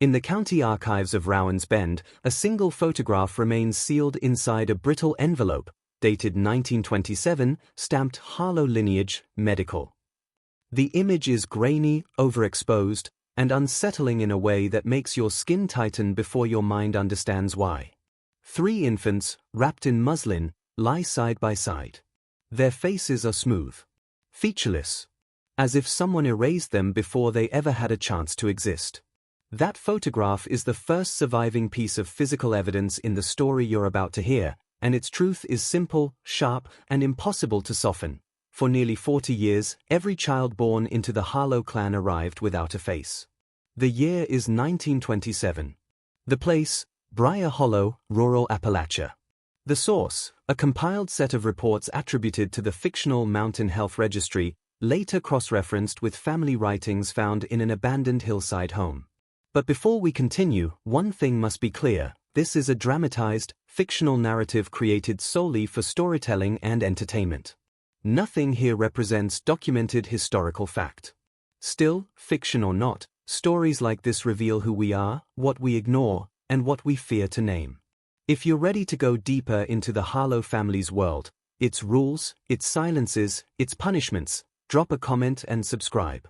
In the county archives of Rowan's Bend, a single photograph remains sealed inside a brittle envelope, dated 1927, stamped Harlow Lineage, Medical. The image is grainy, overexposed, and unsettling in a way that makes your skin tighten before your mind understands why. 3 infants, wrapped in muslin, lie side by side. Their faces are smooth, featureless, as if someone erased them before they ever had a chance to exist. That photograph is the first surviving piece of physical evidence in the story you're about to hear, and its truth is simple, sharp, and impossible to soften. For nearly 40 years, every child born into the Harlow clan arrived without a face. The year is 1927. The place, Briar Hollow, rural Appalachia. The source, a compiled set of reports attributed to the fictional Mountain Health Registry, later cross-referenced with family writings found in an abandoned hillside home. But before we continue, one thing must be clear: this is a dramatized, fictional narrative created solely for storytelling and entertainment. Nothing here represents documented historical fact. Still, fiction or not, stories like this reveal who we are, what we ignore, and what we fear to name. If you're ready to go deeper into the Harlow family's world, its rules, its silences, its punishments, drop a comment and subscribe.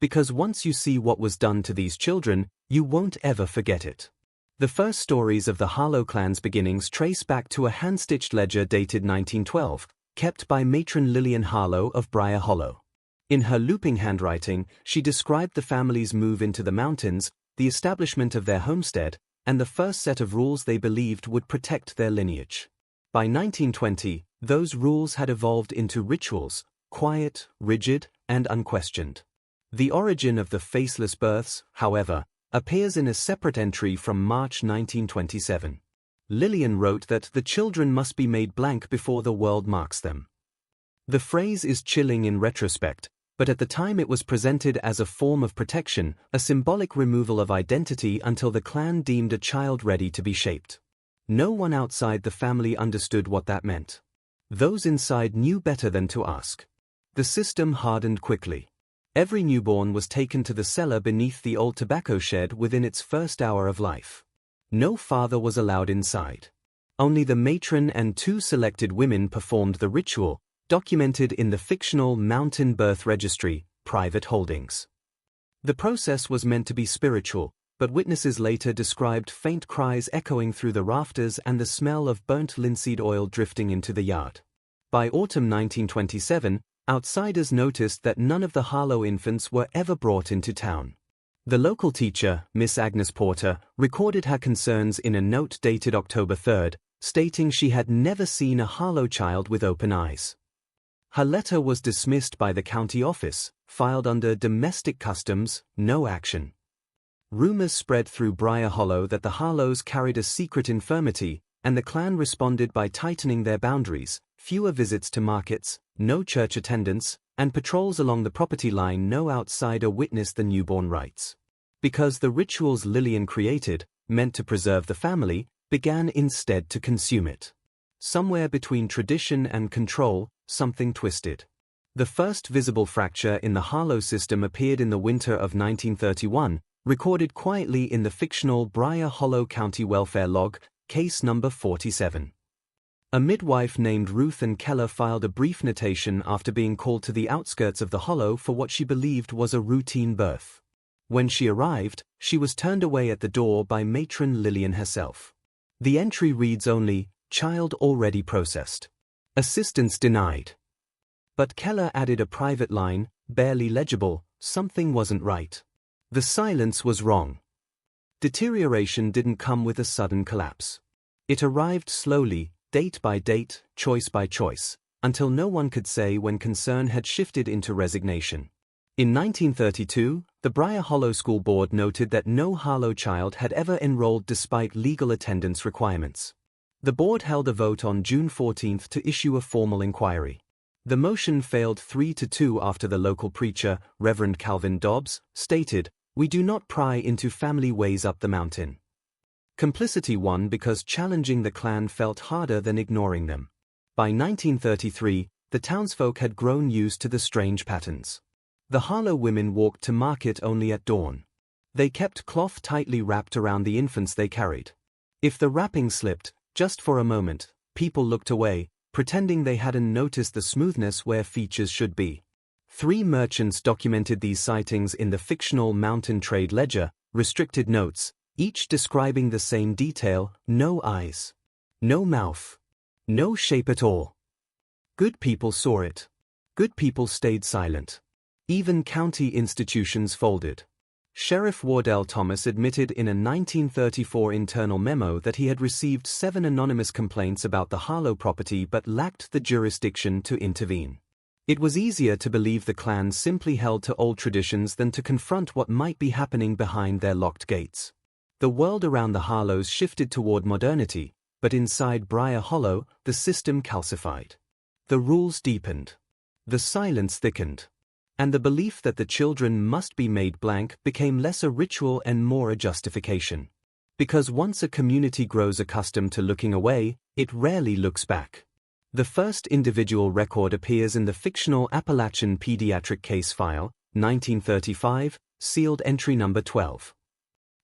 Because once you see what was done to these children, you won't ever forget it. The first stories of the Harlow clan's beginnings trace back to a hand-stitched ledger dated 1912, kept by matron Lillian Harlow of Briar Hollow. In her looping handwriting, she described the family's move into the mountains, the establishment of their homestead, and the first set of rules they believed would protect their lineage. By 1920, those rules had evolved into rituals, quiet, rigid, and unquestioned. The origin of the faceless births, however, appears in a separate entry from March 1927. Lillian wrote that the children must be made blank before the world marks them. The phrase is chilling in retrospect, but at the time it was presented as a form of protection, a symbolic removal of identity until the clan deemed a child ready to be shaped. No one outside the family understood what that meant. Those inside knew better than to ask. The system hardened quickly. Every newborn was taken to the cellar beneath the old tobacco shed within its first hour of life. No father was allowed inside. Only the matron and 2 selected women performed the ritual, documented in the fictional Mountain Birth Registry, private holdings. The process was meant to be spiritual, but witnesses later described faint cries echoing through the rafters and the smell of burnt linseed oil drifting into the yard. By autumn 1927, outsiders noticed that none of the Harlow infants were ever brought into town. The local teacher, Miss Agnes Porter, recorded her concerns in a note dated October 3, stating she had never seen a Harlow child with open eyes. Her letter was dismissed by the county office, filed under domestic customs, no action. Rumors spread through Briar Hollow that the Harlows carried a secret infirmity, and the clan responded by tightening their boundaries: fewer visits to markets, no church attendance, and patrols along the property line. No outsider witnessed the newborn rites. Because the rituals Lillian created, meant to preserve the family, began instead to consume it. Somewhere between tradition and control, something twisted. The first visible fracture in the Harlow system appeared in the winter of 1931, recorded quietly in the fictional Briar Hollow County Welfare Log, case number 47. A midwife named Ruth Ann Keller filed a brief notation after being called to the outskirts of the hollow for what she believed was a routine birth. When she arrived, she was turned away at the door by matron Lillian herself. The entry reads only, "Child already processed. Assistance denied." But Keller added a private line, barely legible: something wasn't right. The silence was wrong. Deterioration didn't come with a sudden collapse. It arrived slowly, date by date, choice by choice, until no one could say when concern had shifted into resignation. In 1932, the Briar Hollow School Board noted that no Harlow child had ever enrolled despite legal attendance requirements. The board held a vote on June 14 to issue a formal inquiry. The motion failed 3-2 after the local preacher, Reverend Calvin Dobbs, stated, "We do not pry into family ways up the mountain." Complicity won because challenging the clan felt harder than ignoring them. By 1933, the townsfolk had grown used to the strange patterns. The Harlow women walked to market only at dawn. They kept cloth tightly wrapped around the infants they carried. If the wrapping slipped, just for a moment, people looked away, pretending they hadn't noticed the smoothness where features should be. 3 merchants documented these sightings in the fictional Mountain Trade Ledger, restricted notes, each describing the same detail: no eyes, no mouth, no shape at all. Good people saw it. Good people stayed silent. Even county institutions folded. Sheriff Wardell Thomas admitted in a 1934 internal memo that he had received 7 anonymous complaints about the Harlow property but lacked the jurisdiction to intervene. It was easier to believe the clan simply held to old traditions than to confront what might be happening behind their locked gates. The world around the Harlows shifted toward modernity, but inside Briar Hollow, the system calcified. The rules deepened. The silence thickened. And the belief that the children must be made blank became less a ritual and more a justification. Because once a community grows accustomed to looking away, it rarely looks back. The first individual record appears in the fictional Appalachian pediatric case file, 1935, sealed entry number 12.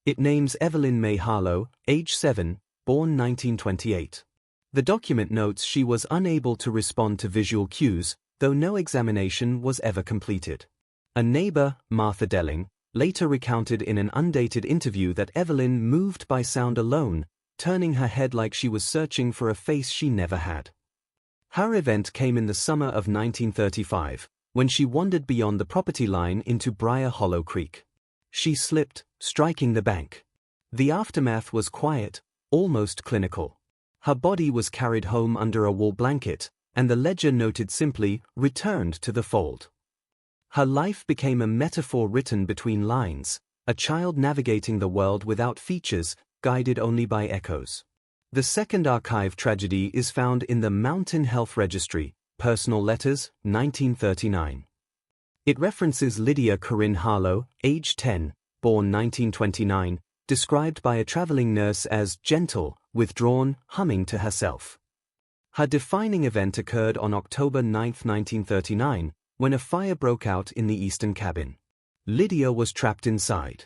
It names Evelyn May Harlow, age 7, born 1928. The document notes she was unable to respond to visual cues, though no examination was ever completed. A neighbor, Martha Delling, later recounted in an undated interview that Evelyn moved by sound alone, turning her head like she was searching for a face she never had. Her event came in the summer of 1935, when she wandered beyond the property line into Briar Hollow Creek. She slipped, striking the bank. The aftermath was quiet, almost clinical. Her body was carried home under a wool blanket, and the ledger noted simply, "returned to the fold." Her life became a metaphor written between lines, a child navigating the world without features, guided only by echoes. The second archive tragedy is found in the Mountain Health Registry, Personal Letters, 1939. It references Lydia Corinne Harlow, age 10, born 1929, described by a traveling nurse as gentle, withdrawn, humming to herself. Her defining event occurred on October 9, 1939, when a fire broke out in the eastern cabin. Lydia was trapped inside.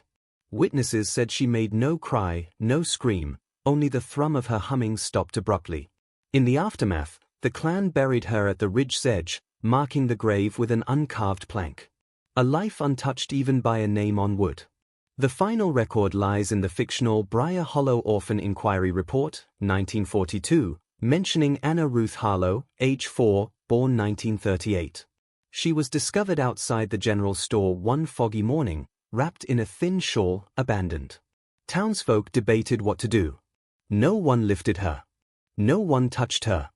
Witnesses said she made no cry, no scream, only the thrum of her humming stopped abruptly. In the aftermath, the clan buried her at the ridge's edge, marking the grave with an uncarved plank. A life untouched even by a name on wood. The final record lies in the fictional Briar Hollow Orphan Inquiry Report, 1942, mentioning Anna Ruth Harlow, age 4, born 1938. She was discovered outside the general store one foggy morning, wrapped in a thin shawl, abandoned. Townsfolk debated what to do. No one lifted her. No one touched her.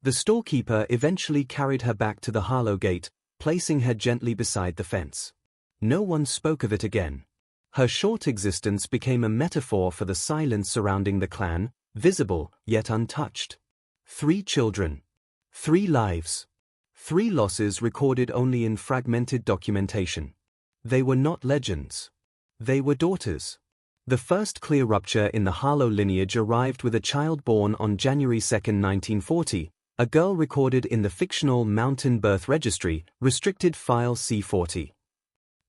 The storekeeper eventually carried her back to the Harlow gate, placing her gently beside the fence. No one spoke of it again. Her short existence became a metaphor for the silence surrounding the clan, visible, yet untouched. 3 children. 3 lives. 3 losses recorded only in fragmented documentation. They were not legends. They were daughters. The first clear rupture in the Harlow lineage arrived with a child born on January 2, 1940, a girl recorded in the fictional Mountain Birth Registry, restricted file C40.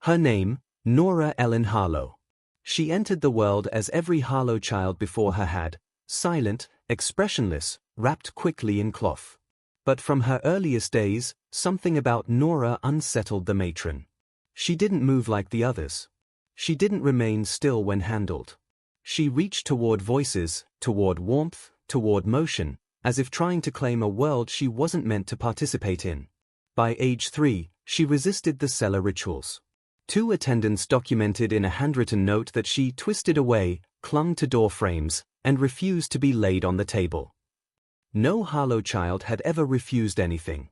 Her name, Nora Ellen Harlow. She entered the world as every Harlow child before her had, silent, expressionless, wrapped quickly in cloth. But from her earliest days, something about Nora unsettled the matron. She didn't move like the others. She didn't remain still when handled. She reached toward voices, toward warmth, toward motion, as if trying to claim a world she wasn't meant to participate in. By age 3, she resisted the cellar rituals. 2 attendants documented in a handwritten note that she twisted away, clung to door frames, and refused to be laid on the table. No Harlow child had ever refused anything.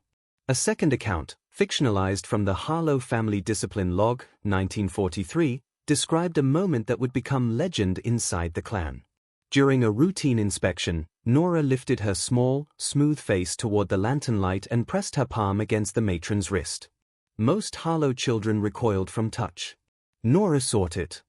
A second account, fictionalized from the Harlow Family Discipline Log, 1943, described a moment that would become legend inside the clan. During a routine inspection, Nora lifted her small, smooth face toward the lantern light and pressed her palm against the matron's wrist. Most Harlow children recoiled from touch. Nora sought it.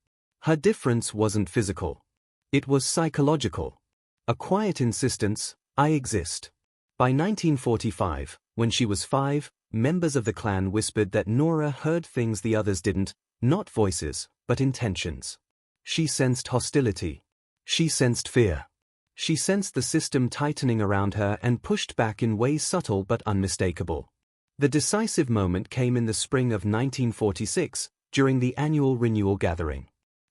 Her difference wasn't physical. It was psychological. A quiet insistence, "I exist." By 1945, when she was 5, members of the clan whispered that Nora heard things the others didn't, not voices, but intentions. She sensed hostility. She sensed fear. She sensed the system tightening around her and pushed back in ways subtle but unmistakable. The decisive moment came in the spring of 1946, during the annual renewal gathering.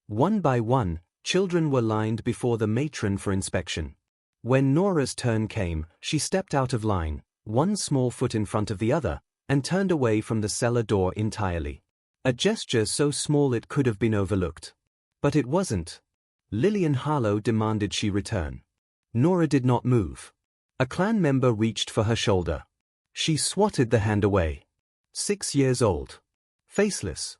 One by one, children were lined before the matron for inspection. When Nora's turn came, she stepped out of line, one small foot in front of the other, and turned away from the cellar door entirely. A gesture so small it could have been overlooked. But it wasn't. Lillian Harlow demanded she return. Nora did not move. A clan member reached for her shoulder. She swatted the hand away. 6 years old. Faceless.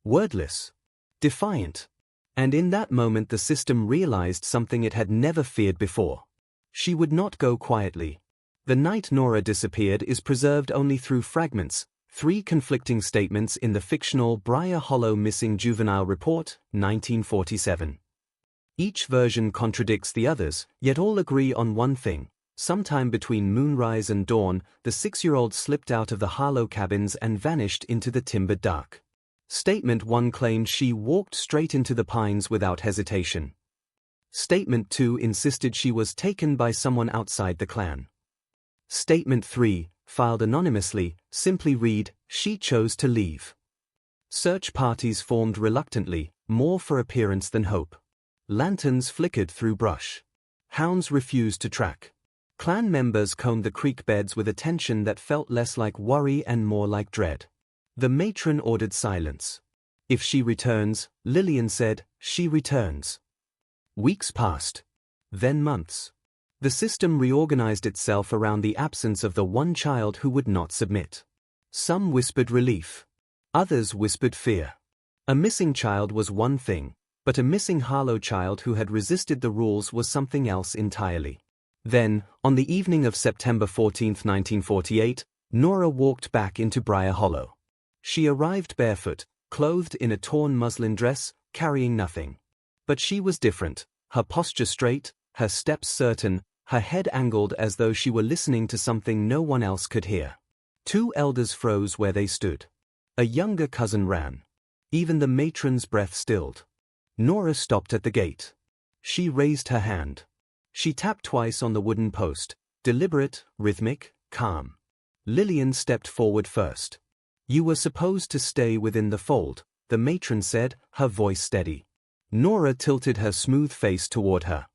Wordless. Defiant. And in that moment the system realized something it had never feared before. She would not go quietly. The night Nora disappeared is preserved only through fragments, 3 conflicting statements in the fictional Briar Hollow Missing Juvenile Report, 1947. Each version contradicts the others, yet all agree on one thing. Sometime between moonrise and dawn, the 6-year-old slipped out of the Harlow cabins and vanished into the timbered dark. Statement 1 claimed she walked straight into the pines without hesitation. Statement 2 insisted she was taken by someone outside the clan. Statement 3, filed anonymously, simply read, "She chose to leave." Search parties formed reluctantly, more for appearance than hope. Lanterns flickered through brush. Hounds refused to track. Clan members combed the creek beds with attention that felt less like worry and more like dread. The matron ordered silence. "If she returns," Lillian said, "she returns." Weeks passed. Then months. The system reorganized itself around the absence of the one child who would not submit. Some whispered relief. Others whispered fear. A missing child was one thing, but a missing Harlow child who had resisted the rules was something else entirely. Then, on the evening of September 14, 1948, Nora walked back into Briar Hollow. She arrived barefoot, clothed in a torn muslin dress, carrying nothing. But she was different, her posture straight, her steps certain, her head angled as though she were listening to something no one else could hear. 2 elders froze where they stood. A younger cousin ran. Even the matron's breath stilled. Nora stopped at the gate. She raised her hand. She tapped twice on the wooden post, deliberate, rhythmic, calm. Lillian stepped forward first. "You were supposed to stay within the fold," the matron said, her voice steady. Nora tilted her smooth face toward her.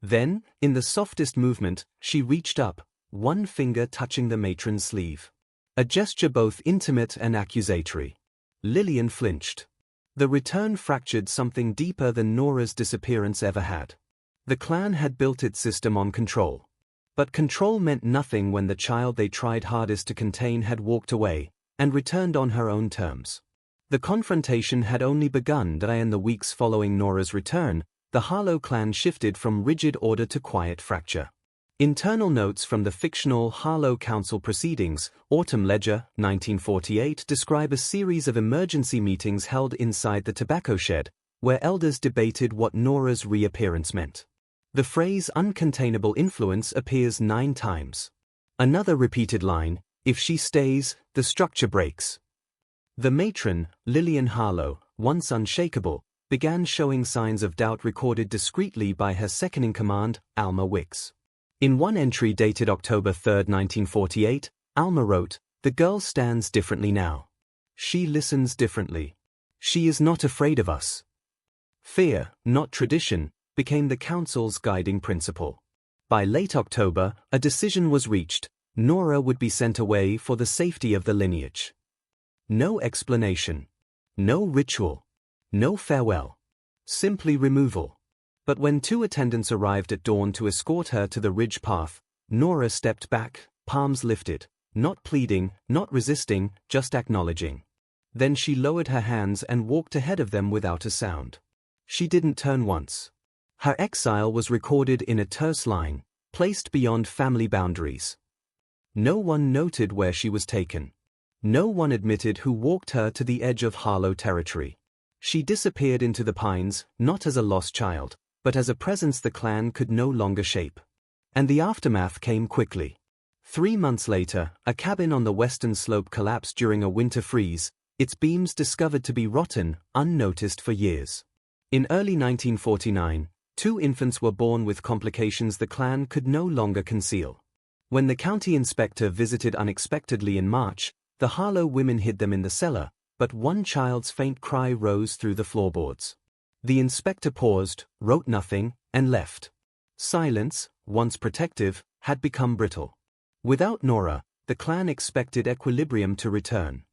Then, in the softest movement, she reached up, one finger touching the matron's sleeve. A gesture both intimate and accusatory. Lillian flinched. The return fractured something deeper than Nora's disappearance ever had. The clan had built its system on control. But control meant nothing when the child they tried hardest to contain had walked away, and returned on her own terms. The confrontation had only begun, and in the weeks following Nora's return, the Harlow clan shifted from rigid order to quiet fracture. Internal notes from the fictional Harlow Council proceedings, Autumn Ledger, 1948, describe a series of emergency meetings held inside the tobacco shed, where elders debated what Nora's reappearance meant. The phrase uncontainable influence appears 9 times. Another repeated line, "If she stays, the structure breaks." The matron, Lillian Harlow, once unshakable, began showing signs of doubt recorded discreetly by her second-in-command, Alma Wicks. In one entry dated October 3, 1948, Alma wrote, "The girl stands differently now. She listens differently. She is not afraid of us." Fear, not tradition, became the council's guiding principle. By late October, a decision was reached. Nora would be sent away for the safety of the lineage. No explanation. No ritual. No farewell. Simply removal. But when 2 attendants arrived at dawn to escort her to the ridge path, Nora stepped back, palms lifted, not pleading, not resisting, just acknowledging. Then she lowered her hands and walked ahead of them without a sound. She didn't turn once. Her exile was recorded in a terse line, placed beyond family boundaries. No one noted where she was taken. No one admitted who walked her to the edge of Harlow territory. She disappeared into the pines, not as a lost child, but as a presence the clan could no longer shape. And the aftermath came quickly. 3 months later, a cabin on the western slope collapsed during a winter freeze, its beams discovered to be rotten, unnoticed for years. In early 1949, 2 infants were born with complications the clan could no longer conceal. When the county inspector visited unexpectedly in March, the Harlow women hid them in the cellar, but one child's faint cry rose through the floorboards. The inspector paused, wrote nothing, and left. Silence, once protective, had become brittle. Without Nora, the clan expected equilibrium to return.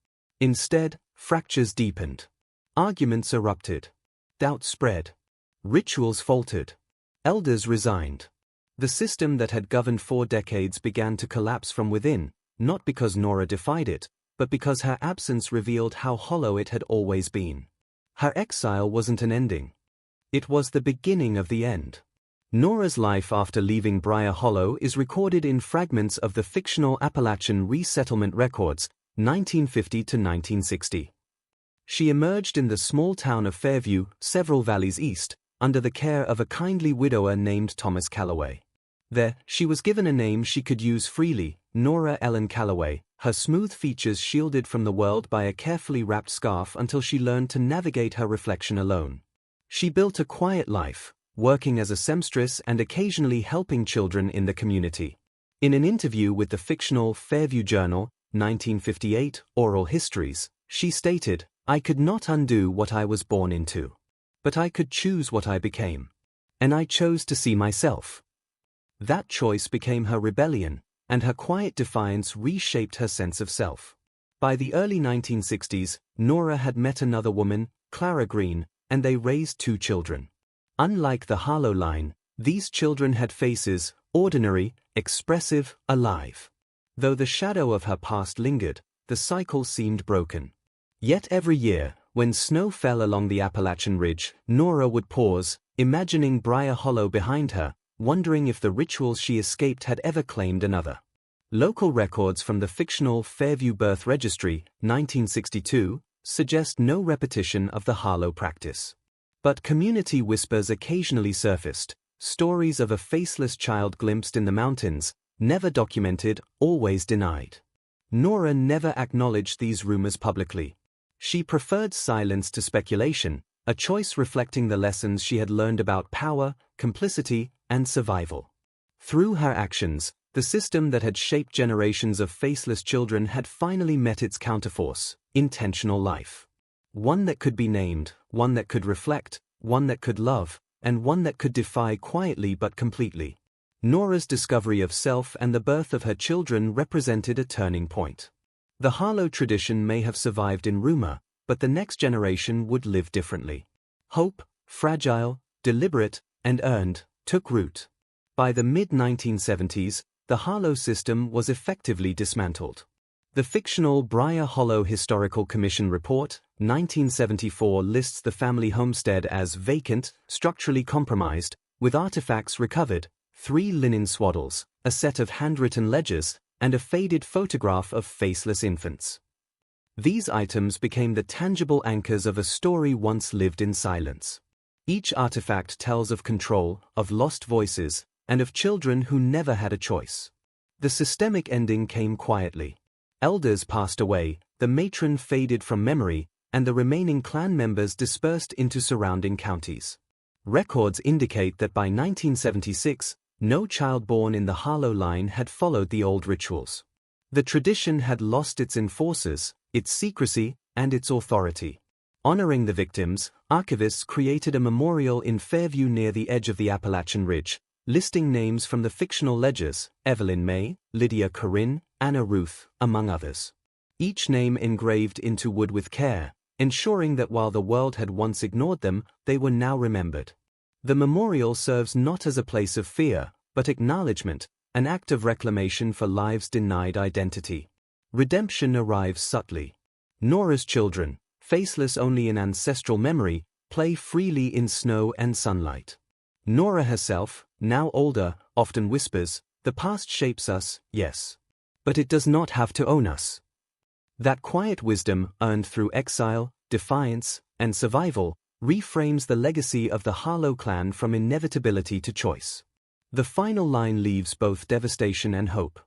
Instead, fractures deepened. Arguments erupted. Doubt spread. Rituals faltered. Elders resigned. The system that had governed 4 decades began to collapse from within, not because Nora defied it, but because her absence revealed how hollow it had always been. Her exile wasn't an ending. It was the beginning of the end. Nora's life after leaving Briar Hollow is recorded in fragments of the fictional Appalachian resettlement records, 1950 to 1960. She emerged in the small town of Fairview, several valleys east, under the care of a kindly widower named Thomas Calloway. There, she was given a name she could use freely, Nora Ellen Calloway, her smooth features shielded from the world by a carefully wrapped scarf until she learned to navigate her reflection alone. She built a quiet life, working as a seamstress and occasionally helping children in the community. In an interview with the fictional Fairview Journal, 1958, Oral Histories, she stated, "I could not undo what I was born into. But I could choose what I became. And I chose to see myself." That choice became her rebellion, and her quiet defiance reshaped her sense of self. By the early 1960s, Nora had met another woman, Clara Green, and they raised 2 children. Unlike the Harlow line, these children had faces, ordinary, expressive, alive. Though the shadow of her past lingered, the cycle seemed broken. Yet every year, when snow fell along the Appalachian Ridge, Nora would pause, imagining Briar Hollow behind her, wondering if the rituals she escaped had ever claimed another. Local records from the fictional Fairview Birth Registry, 1962, suggest no repetition of the Harlow practice. But community whispers occasionally surfaced, stories of a faceless child glimpsed in the mountains, never documented, always denied. Nora never acknowledged these rumors publicly. She preferred silence to speculation, a choice reflecting the lessons she had learned about power, complicity, and survival. Through her actions, the system that had shaped generations of faceless children had finally met its counterforce, intentional life. One that could be named, one that could reflect, one that could love, and one that could defy quietly but completely. Nora's discovery of self and the birth of her children represented a turning point. The Harlow tradition may have survived in rumor, but the next generation would live differently. Hope, fragile, deliberate, and earned, took root. By the mid-1970s, the Harlow system was effectively dismantled. The fictional Briar Hollow Historical Commission report, 1974, lists the family homestead as vacant, structurally compromised, with artifacts recovered, 3 linen swaddles, a set of handwritten ledgers, and a faded photograph of faceless infants. These items became the tangible anchors of a story once lived in silence. Each artifact tells of control, of lost voices, and of children who never had a choice. The systemic ending came quietly. Elders passed away, the matron faded from memory, and the remaining clan members dispersed into surrounding counties. Records indicate that by 1976, no child born in the Harlow line had followed the old rituals. The tradition had lost its enforcers, its secrecy, and its authority. Honoring the victims, archivists created a memorial in Fairview near the edge of the Appalachian Ridge, listing names from the fictional ledgers, Evelyn May, Lydia Corinne, Anna Ruth, among others. Each name engraved into wood with care, ensuring that while the world had once ignored them, they were now remembered. The memorial serves not as a place of fear, but acknowledgement, an act of reclamation for lives denied identity. Redemption arrives subtly. Nora's children, faceless only in ancestral memory, play freely in snow and sunlight. Nora herself, now older, often whispers, "The past shapes us, yes. But it does not have to own us." That quiet wisdom, earned through exile, defiance, and survival, reframes the legacy of the Harlow clan from inevitability to choice. The final line leaves both devastation and hope.